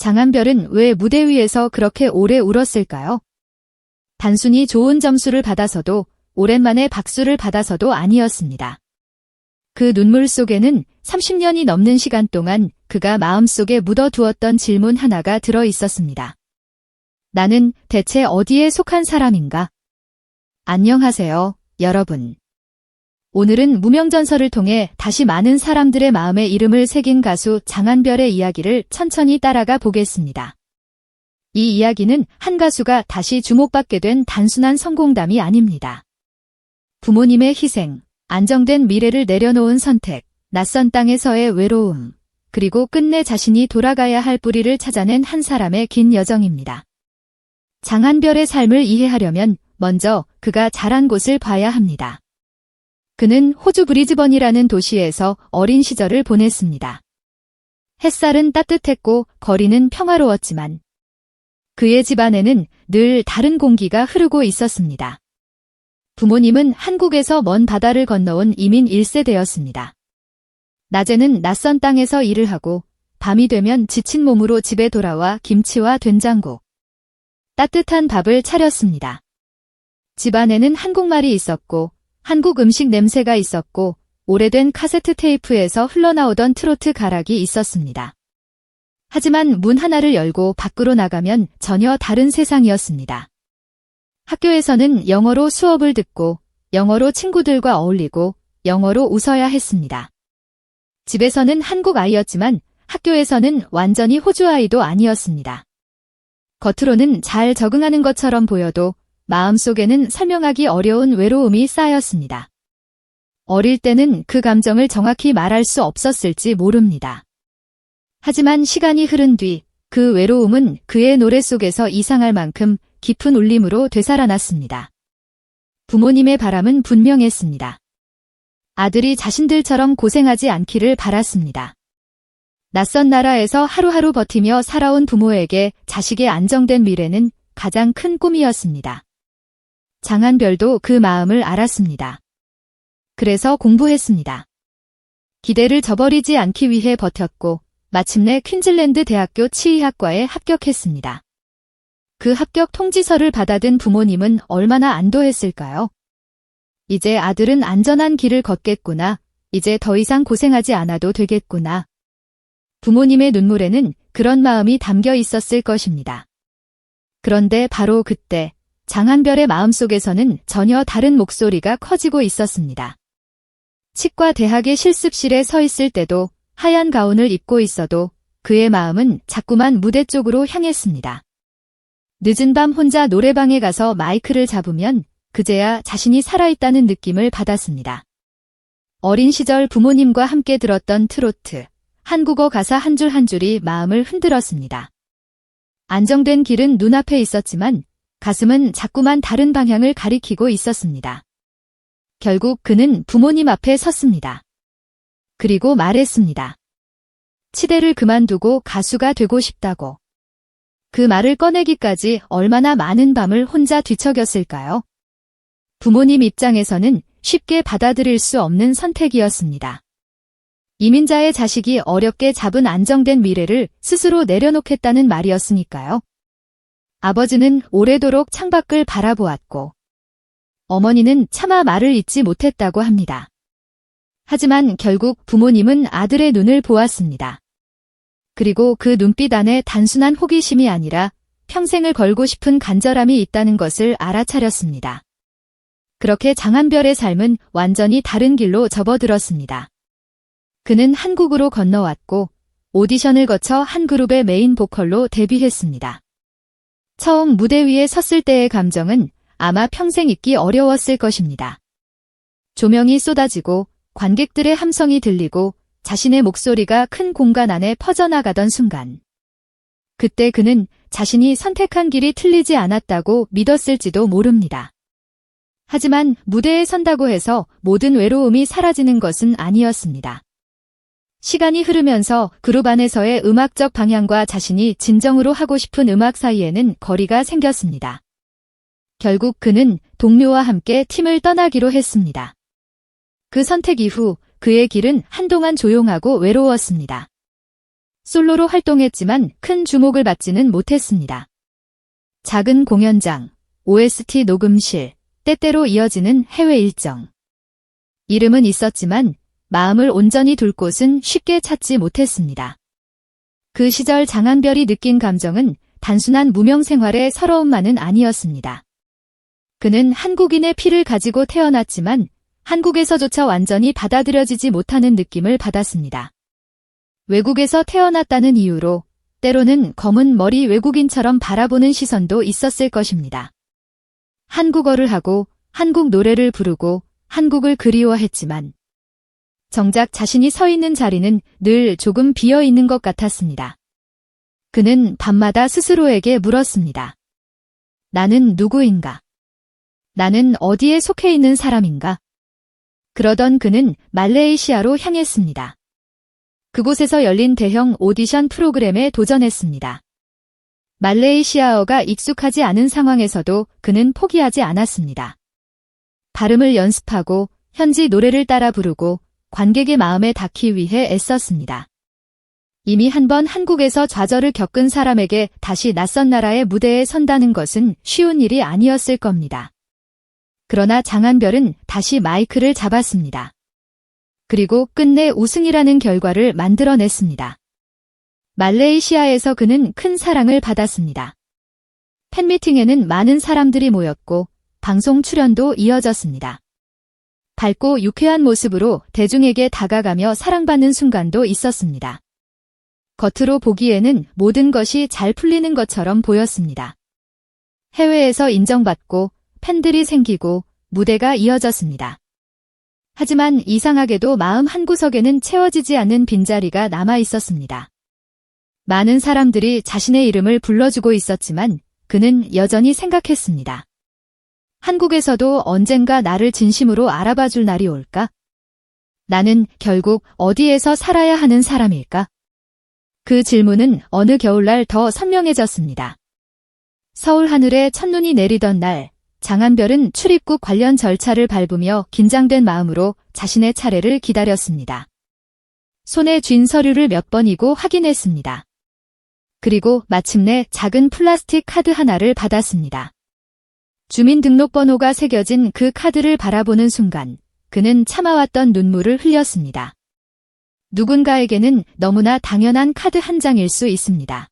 장한별은 왜 무대 위에서 그렇게 오래 울었을까요? 단순히 좋은 점수를 받아서도, 오랜만에 박수를 받아서도 아니었습니다. 그 눈물 속에는 30년이 넘는 시간 동안 그가 마음속에 묻어두었던 질문 하나가 들어 있었습니다. 나는 대체 어디에 속한 사람인가? 안녕하세요, 여러분. 오늘은 무명전설을 통해 다시 많은 사람들의 마음에 이름을 새긴 가수 장한별의 이야기를 천천히 따라가 보겠습니다. 이 이야기는 한 가수가 다시 주목받게 된 단순한 성공담이 아닙니다. 부모님의 희생, 안정된 미래를 내려놓은 선택, 낯선 땅에서의 외로움, 그리고 끝내 자신이 돌아가야 할 뿌리를 찾아낸 한 사람의 긴 여정입니다. 장한별의 삶을 이해하려면 먼저 그가 자란 곳을 봐야 합니다. 그는 호주 브리즈번이라는 도시에서 어린 시절을 보냈습니다. 햇살은 따뜻했고 거리는 평화로웠지만 그의 집안에는 늘 다른 공기가 흐르고 있었습니다. 부모님은 한국에서 먼 바다를 건너온 이민 1세대였습니다. 낮에는 낯선 땅에서 일을 하고 밤이 되면 지친 몸으로 집에 돌아와 김치와 된장국, 따뜻한 밥을 차렸습니다. 집안에는 한국말이 있었고 한국 음식 냄새가 있었고 오래된 카세트 테이프에서 흘러나오던 트로트 가락이 있었습니다. 하지만 문 하나를 열고 밖으로 나가면 전혀 다른 세상이었습니다. 학교에서는 영어로 수업을 듣고 영어로 친구들과 어울리고 영어로 웃어야 했습니다. 집에서는 한국 아이였지만 학교에서는 완전히 호주 아이도 아니었습니다. 겉으로는 잘 적응하는 것처럼 보여도 마음속에는 설명하기 어려운 외로움이 쌓였습니다. 어릴 때는 그 감정을 정확히 말할 수 없었을지 모릅니다. 하지만 시간이 흐른 뒤 그 외로움은 그의 노래 속에서 이상할 만큼 깊은 울림으로 되살아났습니다. 부모님의 바람은 분명했습니다. 아들이 자신들처럼 고생하지 않기를 바랐습니다. 낯선 나라에서 하루하루 버티며 살아온 부모에게 자식의 안정된 미래는 가장 큰 꿈이었습니다. 장한별도 그 마음을 알았습니다. 그래서 공부했습니다. 기대를 저버리지 않기 위해 버텼고 마침내 퀸즐랜드 대학교 치의학과에 합격했습니다. 그 합격 통지서를 받아든 부모님은 얼마나 안도했을까요? 이제 아들은 안전한 길을 걷겠구나. 이제 더 이상 고생하지 않아도 되겠구나. 부모님의 눈물에는 그런 마음이 담겨 있었을 것입니다. 그런데 바로 그때 장한별의 마음속에서는 전혀 다른 목소리가 커지고 있었습니다. 치과 대학의 실습실에 서 있을 때도 하얀 가운을 입고 있어도 그의 마음은 자꾸만 무대 쪽으로 향했습니다. 늦은 밤 혼자 노래방에 가서 마이크를 잡으면 그제야 자신이 살아있다는 느낌을 받았습니다. 어린 시절 부모님과 함께 들었던 트로트, 한국어 가사 한 줄 한 줄이 마음을 흔들었습니다. 안정된 길은 눈앞에 있었지만 가슴은 자꾸만 다른 방향을 가리키고 있었습니다. 결국 그는 부모님 앞에 섰습니다. 그리고 말했습니다. 치대를 그만두고 가수가 되고 싶다고. 그 말을 꺼내기까지 얼마나 많은 밤을 혼자 뒤척였을까요? 부모님 입장에서는 쉽게 받아들일 수 없는 선택이었습니다. 이민자의 자식이 어렵게 잡은 안정된 미래를 스스로 내려놓겠다는 말이었으니까요. 아버지는 오래도록 창밖을 바라보았고 어머니는 차마 말을 잇지 못했다고 합니다. 하지만 결국 부모님은 아들의 눈을 보았습니다. 그리고 그 눈빛 안에 단순한 호기심이 아니라 평생을 걸고 싶은 간절함이 있다는 것을 알아차렸습니다. 그렇게 장한별의 삶은 완전히 다른 길로 접어들었습니다. 그는 한국으로 건너왔고 오디션을 거쳐 한 그룹의 메인 보컬로 데뷔했습니다. 처음 무대 위에 섰을 때의 감정은 아마 평생 잊기 어려웠을 것입니다. 조명이 쏟아지고 관객들의 함성이 들리고 자신의 목소리가 큰 공간 안에 퍼져나가던 순간. 그때 그는 자신이 선택한 길이 틀리지 않았다고 믿었을지도 모릅니다. 하지만 무대에 선다고 해서 모든 외로움이 사라지는 것은 아니었습니다. 시간이 흐르면서 그룹 안에서의 음악적 방향과 자신이 진정으로 하고 싶은 음악 사이에는 거리가 생겼습니다. 결국 그는 동료와 함께 팀을 떠나기로 했습니다. 그 선택 이후 그의 길은 한동안 조용하고 외로웠습니다. 솔로로 활동했지만 큰 주목을 받지는 못했습니다. 작은 공연장, OST 녹음실, 때때로 이어지는 해외 일정. 이름은 있었지만 마음을 온전히 둘 곳은 쉽게 찾지 못했습니다. 그 시절 장한별이 느낀 감정은 단순한 무명 생활의 서러움만은 아니었습니다. 그는 한국인의 피를 가지고 태어났지만 한국에서조차 완전히 받아들여지지 못하는 느낌을 받았습니다. 외국에서 태어났다는 이유로 때로는 검은 머리 외국인처럼 바라보는 시선도 있었을 것입니다. 한국어를 하고 한국 노래를 부르고 한국을 그리워했지만 정작 자신이 서 있는 자리는 늘 조금 비어 있는 것 같았습니다. 그는 밤마다 스스로에게 물었습니다. 나는 누구인가? 나는 어디에 속해 있는 사람인가? 그러던 그는 말레이시아로 향했습니다. 그곳에서 열린 대형 오디션 프로그램에 도전했습니다. 말레이시아어가 익숙하지 않은 상황에서도 그는 포기하지 않았습니다. 발음을 연습하고 현지 노래를 따라 부르고 관객의 마음에 닿기 위해 애썼습니다. 이미 한 번 한국에서 좌절을 겪은 사람에게 다시 낯선 나라의 무대에 선다는 것은 쉬운 일이 아니었을 겁니다. 그러나 장한별은 다시 마이크를 잡았습니다. 그리고 끝내 우승이라는 결과를 만들어냈습니다. 말레이시아에서 그는 큰 사랑을 받았습니다. 팬미팅에는 많은 사람들이 모였고 방송 출연도 이어졌습니다. 밝고 유쾌한 모습으로 대중에게 다가가며 사랑받는 순간도 있었습니다. 겉으로 보기에는 모든 것이 잘 풀리는 것처럼 보였습니다. 해외에서 인정받고 팬들이 생기고 무대가 이어졌습니다. 하지만 이상하게도 마음 한구석에는 채워지지 않는 빈자리가 남아 있었습니다. 많은 사람들이 자신의 이름을 불러주고 있었지만 그는 여전히 생각했습니다. 한국에서도 언젠가 나를 진심으로 알아봐 줄 날이 올까? 나는 결국 어디에서 살아야 하는 사람일까? 그 질문은 어느 겨울날 더 선명해졌습니다. 서울 하늘에 첫눈이 내리던 날, 장한별은 출입국 관련 절차를 밟으며 긴장된 마음으로 자신의 차례를 기다렸습니다. 손에 쥔 서류를 몇 번이고 확인했습니다. 그리고 마침내 작은 플라스틱 카드 하나를 받았습니다. 주민등록번호가 새겨진 그 카드를 바라보는 순간 그는 참아왔던 눈물을 흘렸습니다. 누군가에게는 너무나 당연한 카드 한 장일 수 있습니다.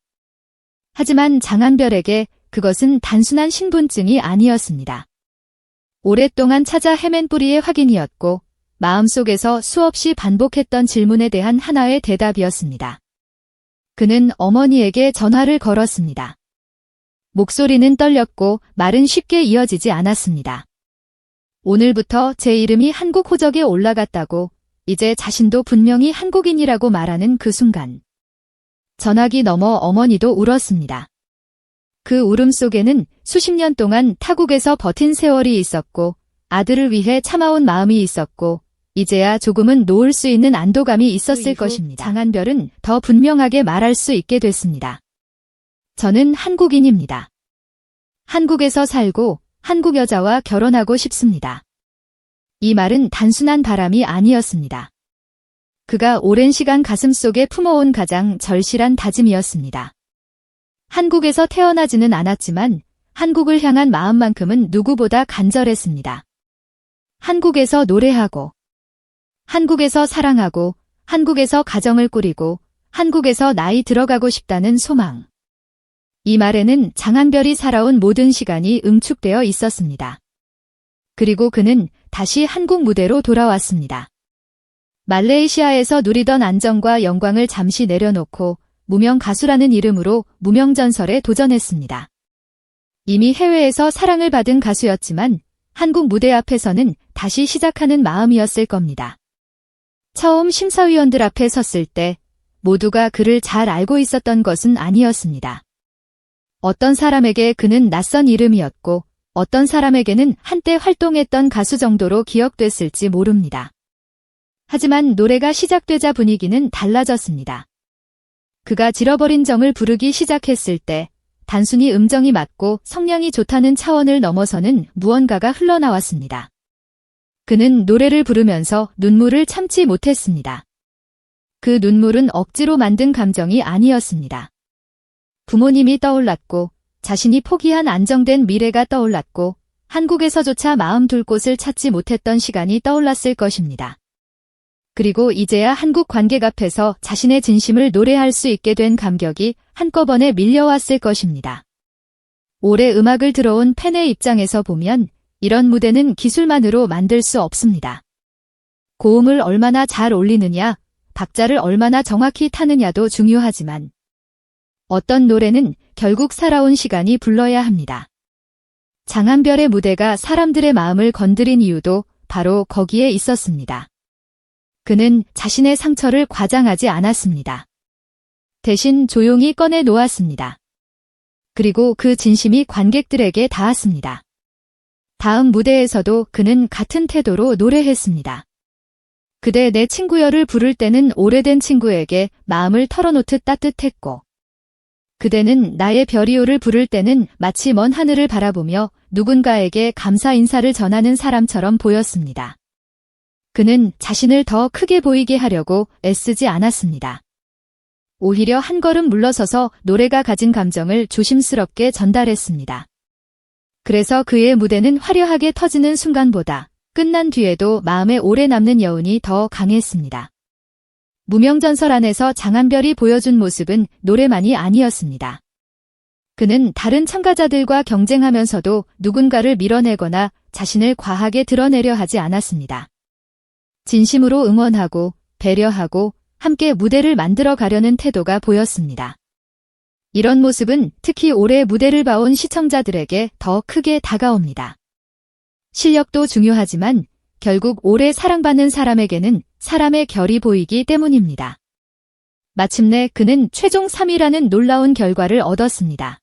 하지만 장한별에게 그것은 단순한 신분증이 아니었습니다. 오랫동안 찾아 헤맨 뿌리의 확인이었고 마음속에서 수없이 반복했던 질문에 대한 하나의 대답이었습니다. 그는 어머니에게 전화를 걸었습니다. 목소리는 떨렸고 말은 쉽게 이어지지 않았습니다. 오늘부터 제 이름이 한국 호적에 올라갔다고 이제 자신도 분명히 한국인이라고 말하는 그 순간. 전화기 너머 어머니도 울었습니다. 그 울음 속에는 수십 년 동안 타국에서 버틴 세월이 있었고 아들을 위해 참아온 마음이 있었고 이제야 조금은 놓을 수 있는 안도감이 있었을 것입니다. 장한별은 더 분명하게 말할 수 있게 됐습니다. 저는 한국인입니다. 한국에서 살고 한국 여자와 결혼하고 싶습니다. 이 말은 단순한 바람이 아니었습니다. 그가 오랜 시간 가슴속에 품어온 가장 절실한 다짐이었습니다. 한국에서 태어나지는 않았지만 한국을 향한 마음만큼은 누구보다 간절했습니다. 한국에서 노래하고, 한국에서 사랑하고, 한국에서 가정을 꾸리고, 한국에서 나이 들어가고 싶다는 소망. 이 말에는 장한별이 살아온 모든 시간이 응축되어 있었습니다. 그리고 그는 다시 한국 무대로 돌아왔습니다. 말레이시아에서 누리던 안정과 영광을 잠시 내려놓고 무명 가수라는 이름으로 무명전설에 도전했습니다. 이미 해외에서 사랑을 받은 가수였지만 한국 무대 앞에서는 다시 시작하는 마음이었을 겁니다. 처음 심사위원들 앞에 섰을 때 모두가 그를 잘 알고 있었던 것은 아니었습니다. 어떤 사람에게 그는 낯선 이름이었고 어떤 사람에게는 한때 활동했던 가수 정도로 기억됐을지 모릅니다. 하지만 노래가 시작되자 분위기는 달라졌습니다. 그가 질어버린 정을 부르기 시작했을 때 단순히 음정이 맞고 성량이 좋다는 차원을 넘어서는 무언가가 흘러나왔습니다. 그는 노래를 부르면서 눈물을 참지 못했습니다. 그 눈물은 억지로 만든 감정이 아니었습니다. 부모님이 떠올랐고, 자신이 포기한 안정된 미래가 떠올랐고, 한국에서조차 마음 둘 곳을 찾지 못했던 시간이 떠올랐을 것입니다. 그리고 이제야 한국 관객 앞에서 자신의 진심을 노래할 수 있게 된 감격이 한꺼번에 밀려왔을 것입니다. 올해 음악을 들어온 팬의 입장에서 보면 이런 무대는 기술만으로 만들 수 없습니다. 고음을 얼마나 잘 올리느냐, 박자를 얼마나 정확히 타느냐도 중요하지만 어떤 노래는 결국 살아온 시간이 불러야 합니다. 장한별의 무대가 사람들의 마음을 건드린 이유도 바로 거기에 있었습니다. 그는 자신의 상처를 과장하지 않았습니다. 대신 조용히 꺼내 놓았습니다. 그리고 그 진심이 관객들에게 닿았습니다. 다음 무대에서도 그는 같은 태도로 노래했습니다. 그대 내 친구여를 부를 때는 오래된 친구에게 마음을 털어놓듯 따뜻했고, 그대는 나의 별이오를 부를 때는 마치 먼 하늘을 바라보며 누군가에게 감사 인사를 전하는 사람처럼 보였습니다. 그는 자신을 더 크게 보이게 하려고 애쓰지 않았습니다. 오히려 한 걸음 물러서서 노래가 가진 감정을 조심스럽게 전달했습니다. 그래서 그의 무대는 화려하게 터지는 순간보다 끝난 뒤에도 마음에 오래 남는 여운이 더 강했습니다. 무명전설 안에서 장한별이 보여준 모습은 노래만이 아니었습니다. 그는 다른 참가자들과 경쟁하면서도 누군가를 밀어내거나 자신을 과하게 드러내려 하지 않았습니다. 진심으로 응원하고 배려하고 함께 무대를 만들어 가려는 태도가 보였습니다. 이런 모습은 특히 올해 무대를 봐온 시청자들에게 더 크게 다가옵니다. 실력도 중요하지만 결국 오래 사랑받는 사람에게는 사람의 결이 보이기 때문입니다. 마침내 그는 최종 3위라는 놀라운 결과를 얻었습니다.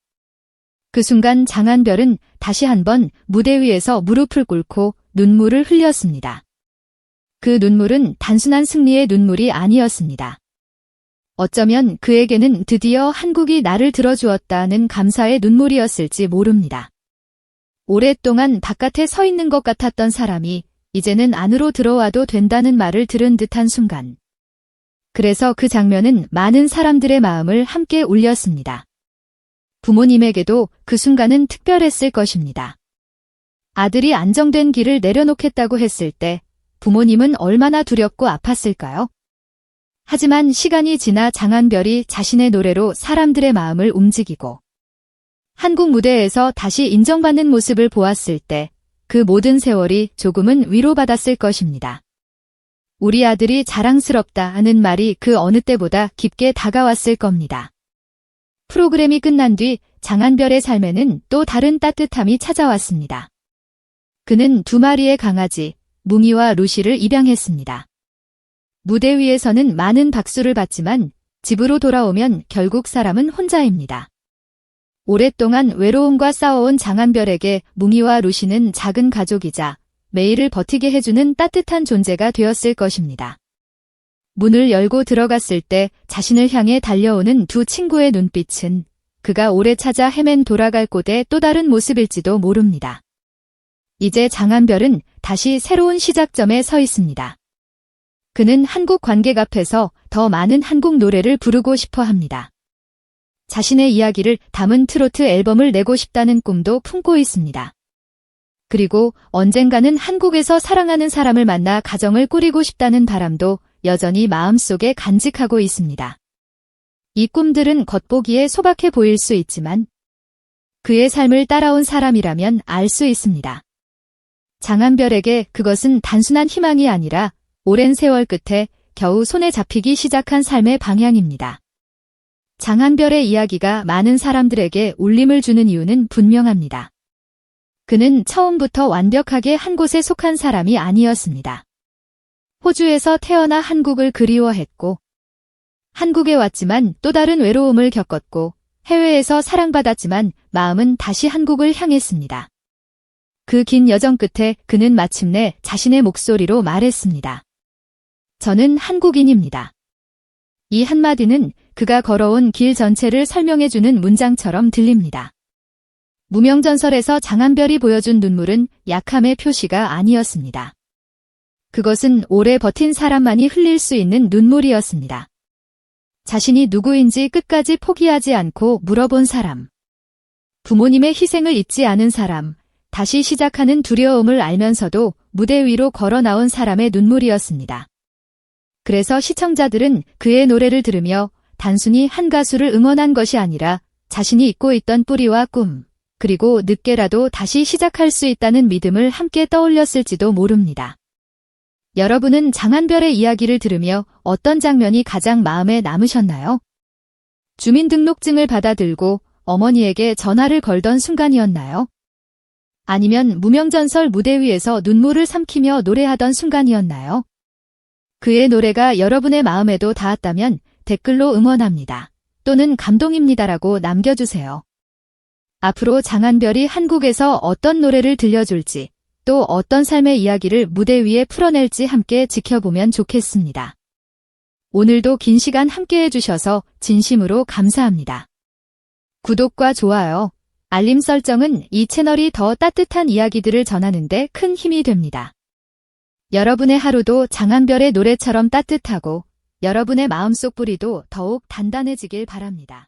그 순간 장한별은 다시 한번 무대 위에서 무릎을 꿇고 눈물을 흘렸습니다. 그 눈물은 단순한 승리의 눈물이 아니었습니다. 어쩌면 그에게는 드디어 한국이 나를 들어주었다는 감사의 눈물이었을지 모릅니다. 오랫동안 바깥에 서 있는 것 같았던 사람이 이제는 안으로 들어와도 된다는 말을 들은 듯한 순간. 그래서 그 장면은 많은 사람들의 마음을 함께 울렸습니다. 부모님에게도 그 순간은 특별했을 것입니다. 아들이 안정된 길을 내려놓겠다고 했을 때 부모님은 얼마나 두렵고 아팠을까요? 하지만 시간이 지나 장한별이 자신의 노래로 사람들의 마음을 움직이고 한국 무대에서 다시 인정받는 모습을 보았을 때 그 모든 세월이 조금은 위로받았을 것입니다. 우리 아들이 자랑스럽다 하는 말이 그 어느 때보다 깊게 다가왔을 겁니다. 프로그램이 끝난 뒤 장한별의 삶에는 또 다른 따뜻함이 찾아왔습니다. 그는 2마리의 강아지, 뭉이와 루시를 입양했습니다. 무대 위에서는 많은 박수를 받지만 집으로 돌아오면 결국 사람은 혼자입니다. 오랫동안 외로움과 싸워온 장한별에게 뭉이와 루시는 작은 가족이자 매일을 버티게 해주는 따뜻한 존재가 되었을 것입니다. 문을 열고 들어갔을 때 자신을 향해 달려오는 두 친구의 눈빛은 그가 오래 찾아 헤맨 돌아갈 곳의 또 다른 모습일지도 모릅니다. 이제 장한별은 다시 새로운 시작점에 서 있습니다. 그는 한국 관객 앞에서 더 많은 한국 노래를 부르고 싶어 합니다. 자신의 이야기를 담은 트로트 앨범을 내고 싶다는 꿈도 품고 있습니다. 그리고 언젠가는 한국에서 사랑하는 사람을 만나 가정을 꾸리고 싶다는 바람도 여전히 마음속에 간직하고 있습니다. 이 꿈들은 겉보기에 소박해 보일 수 있지만 그의 삶을 따라온 사람이라면 알 수 있습니다. 장한별에게 그것은 단순한 희망이 아니라 오랜 세월 끝에 겨우 손에 잡히기 시작한 삶의 방향입니다. 장한별의 이야기가 많은 사람들에게 울림을 주는 이유는 분명합니다. 그는 처음부터 완벽하게 한 곳에 속한 사람이 아니었습니다. 호주에서 태어나 한국을 그리워했고, 한국에 왔지만 또 다른 외로움을 겪었고, 해외에서 사랑받았지만 마음은 다시 한국을 향했습니다. 그 긴 여정 끝에 그는 마침내 자신의 목소리로 말했습니다. 저는 한국인입니다. 이 한마디는 그가 걸어온 길 전체를 설명해주는 문장처럼 들립니다. 무명전설에서 장한별이 보여준 눈물은 약함의 표시가 아니었습니다. 그것은 오래 버틴 사람만이 흘릴 수 있는 눈물이었습니다. 자신이 누구인지 끝까지 포기하지 않고 물어본 사람. 부모님의 희생을 잊지 않은 사람. 다시 시작하는 두려움을 알면서도 무대 위로 걸어 나온 사람의 눈물이었습니다. 그래서 시청자들은 그의 노래를 들으며 단순히 한 가수를 응원한 것이 아니라 자신이 잊고 있던 뿌리와 꿈, 그리고 늦게라도 다시 시작할 수 있다는 믿음을 함께 떠올렸을지도 모릅니다. 여러분은 장한별의 이야기를 들으며 어떤 장면이 가장 마음에 남으셨나요? 주민등록증을 받아들고 어머니에게 전화를 걸던 순간이었나요? 아니면 무명전설 무대 위에서 눈물을 삼키며 노래하던 순간이었나요? 그의 노래가 여러분의 마음에도 닿았다면 댓글로 응원합니다. 또는 감동입니다라고 남겨주세요. 앞으로 장한별이 한국에서 어떤 노래를 들려줄지, 또 어떤 삶의 이야기를 무대 위에 풀어낼지 함께 지켜보면 좋겠습니다. 오늘도 긴 시간 함께 해주셔서 진심으로 감사합니다. 구독과 좋아요, 알림 설정은 이 채널이 더 따뜻한 이야기들을 전하는 데 큰 힘이 됩니다. 여러분의 하루도 장한별의 노래처럼 따뜻하고 여러분의 마음속 뿌리도 더욱 단단해지길 바랍니다.